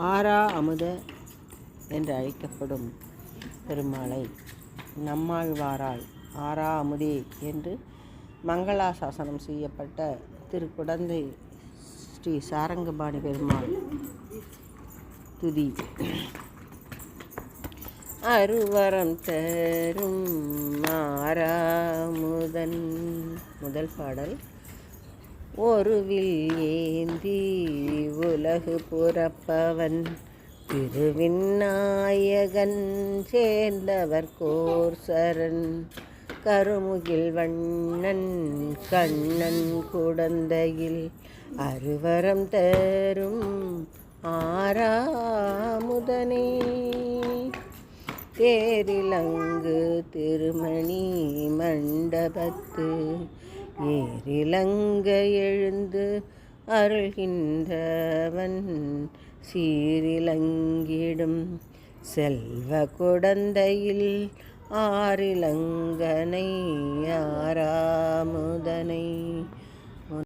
ஆரா அமுத என்று அழைக்கப்படும் பெருமாளை நம்மாழ்வாரால் ஆரா அமுதே என்று மங்களாசாசனம் செய்யப்பட்ட திருக்குடந்தை ஸ்ரீ சாரங்கபாணி பெருமாள் துதி. அருவரம் தரும் ஆராமுதன். முதல் பாடல். ஒருவில் ஏந்தி உலகு புறப்பவன் திருவிநாயகன் சேர்ந்தவர் கோர் சரண் கருமுகில் வண்ணன் கண்ணன் குடந்தையில் அருவரம் தரும் ஆராமுதனே. தேரிலங்கு திருமணி மண்டபத்து ஏரிலங்க எழுந்து அருள்கின்றவன் சீரிலங்கிடும் செல்வ குடந்தையில் ஆரிலங்கனை ஆராமுதனை.